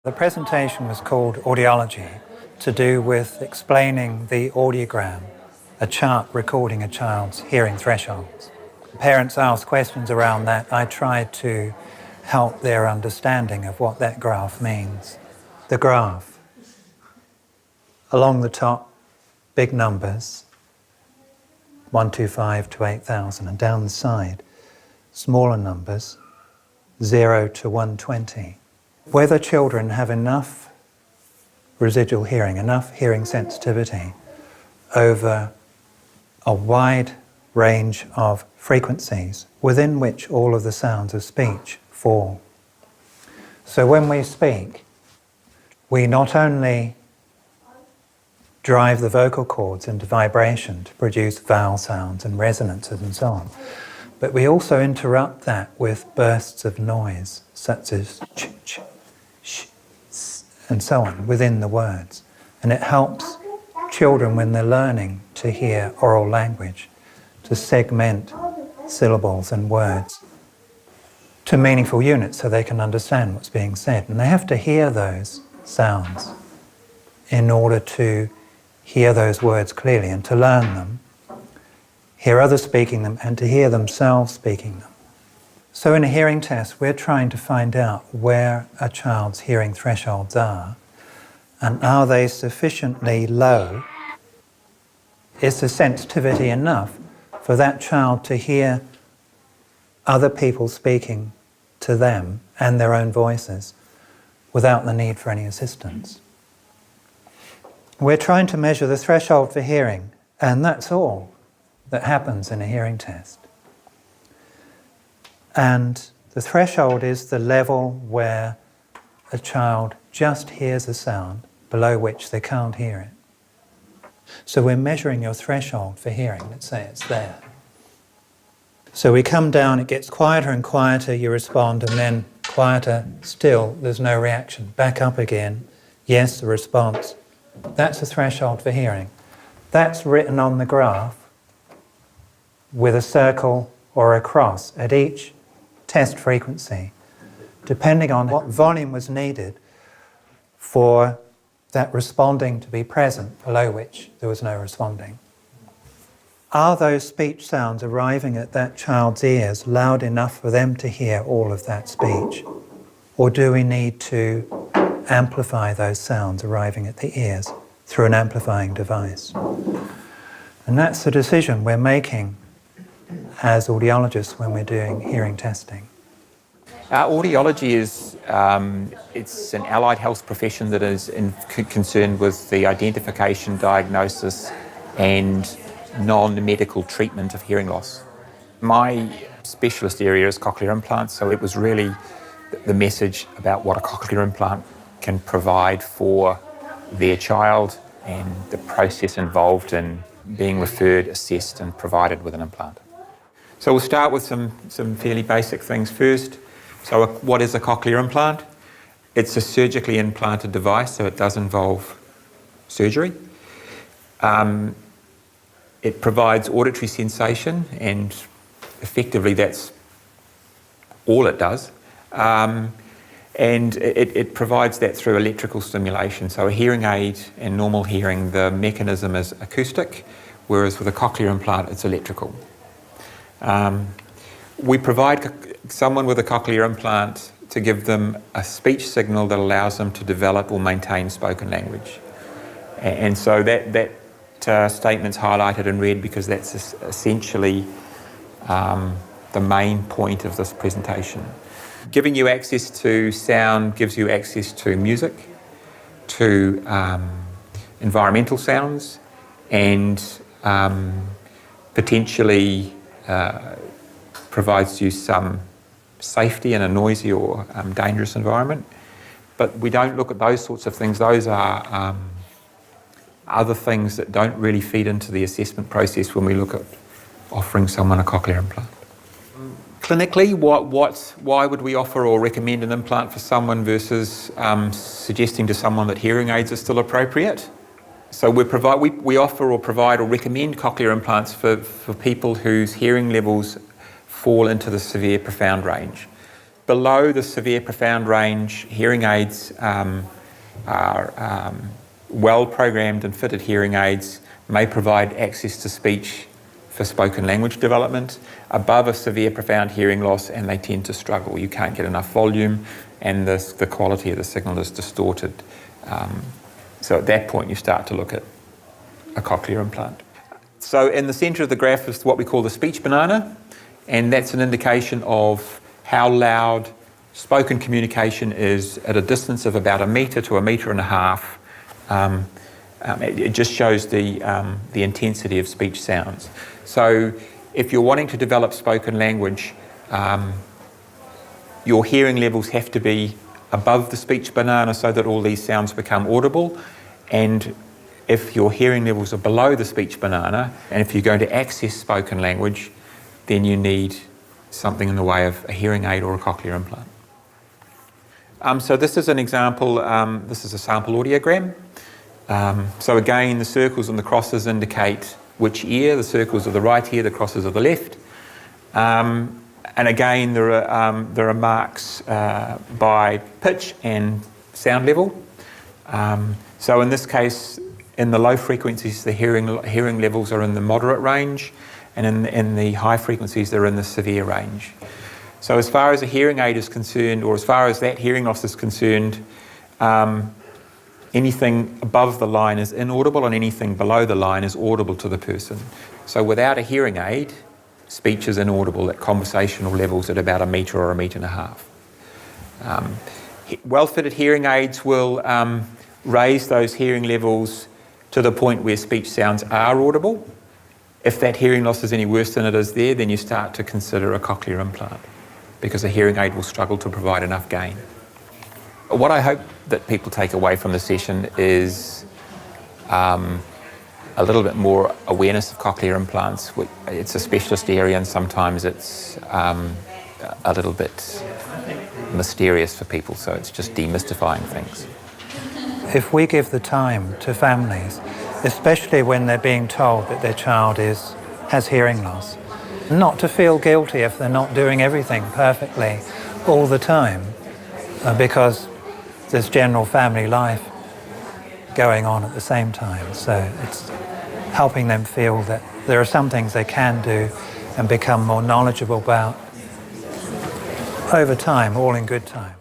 The presentation was called Audiology, to do with explaining the audiogram, a chart recording a child's hearing thresholds. Parents asked questions around that. I tried to help their understanding of what that graph means. The graph, along the top, big numbers, 125 to 8,000, and down the side, smaller numbers, 0 to 120. Whether children have enough residual hearing, enough hearing sensitivity over a wide range of frequencies within which all of the sounds of speech fall. So when we speak, we not only drive the vocal cords into vibration to produce vowel sounds and resonances and so on, but we also interrupt that with bursts of noise, such as ch, ch, sh, s, and so on, within the words. And it helps children, when they're learning to hear oral language, to segment syllables and words to meaningful units so they can understand what's being said. And they have to hear those sounds in order to hear those words clearly and to learn them, hear others speaking them, and to hear themselves speaking them. So in a hearing test, we're trying to find out where a child's hearing thresholds are, and are they sufficiently low? Is the sensitivity enough for that child to hear other people speaking to them and their own voices without the need for any assistance? We're trying to measure the threshold for hearing, and that's all that happens in a hearing test. And the threshold is the level where a child just hears a sound below which they can't hear it. So we're measuring your threshold for hearing. Let's say it's there. So we come down, it gets quieter and quieter, you respond, and then quieter still, there's no reaction. Back up again, yes, the response. That's the threshold for hearing. That's written on the graph with a circle or a cross at each test frequency, depending on what volume was needed for that responding to be present, below which there was no responding. Are those speech sounds arriving at that child's ears loud enough for them to hear all of that speech? Or do we need to amplify those sounds arriving at the ears through an amplifying device? And that's the decision we're making as audiologists when we're doing hearing testing. Audiology is it's an allied health profession that is concerned with the identification, diagnosis and non-medical treatment of hearing loss. My specialist area is cochlear implants, so it was really the message about what a cochlear implant can provide for their child and the process involved in being referred, assessed and provided with an implant. So we'll start with some fairly basic things first. So what is a cochlear implant? It's a surgically implanted device, so it does involve surgery. It provides auditory sensation, and effectively that's all it does. And it provides that through electrical stimulation. So a hearing aid and normal hearing, the mechanism is acoustic, whereas with a cochlear implant it's electrical. We provide someone with a cochlear implant to give them a speech signal that allows them to develop or maintain spoken language. And so that statement's highlighted in red because that's essentially the main point of this presentation. Giving you access to sound gives you access to music, to environmental sounds, and potentially provides you some safety in a noisy or dangerous environment. But we don't look at those sorts of things. Those are other things that don't really feed into the assessment process when we look at offering someone a cochlear implant. Clinically, why would we offer or recommend an implant for someone versus suggesting to someone that hearing aids are still appropriate? So we offer or provide or recommend cochlear implants for people whose hearing levels fall into the severe profound range. below the severe profound range, hearing aids are well-programmed and fitted hearing aids may provide access to speech for spoken language development. Above a severe profound hearing loss, and they tend to struggle. You can't get enough volume, and the quality of the signal is distorted. So at that point, you start to look at a cochlear implant. So in the centre of the graph is what we call the speech banana, and that's an indication of how loud spoken communication is at a distance of about 1 metre to 1.5 metres. It just shows the intensity of speech sounds. So if you're wanting to develop spoken language, your hearing levels have to be above the speech banana so that all these sounds become audible. And if your hearing levels are below the speech banana, and if you're going to access spoken language, then you need something in the way of a hearing aid or a cochlear implant. So this is an example, this is a sample audiogram. So again, the circles and the crosses indicate which ear. The circles are the right ear, the crosses are the left. And again, there are marks by pitch and sound level. So in this case, in the low frequencies, the hearing levels are in the moderate range, and in the high frequencies, they're in the severe range. So as far as a hearing aid is concerned, or as far as that hearing loss is concerned, anything above the line is inaudible and anything below the line is audible to the person. So without a hearing aid, speech is inaudible at conversational levels at about 1 metre or 1.5 metres. Well-fitted hearing aids will raise those hearing levels to the point where speech sounds are audible. If that hearing loss is any worse than it is there, then you start to consider a cochlear implant, because a hearing aid will struggle to provide enough gain. What I hope that people take away from the session is a little bit more awareness of cochlear implants. It's a specialist area, and sometimes it's a little bit mysterious for people, so it's just demystifying things. If we give the time to families, especially when they're being told that their child has hearing loss, not to feel guilty if they're not doing everything perfectly all the time, because there's general family life going on at the same time. So it's helping them feel that there are some things they can do and become more knowledgeable about over time, all in good time.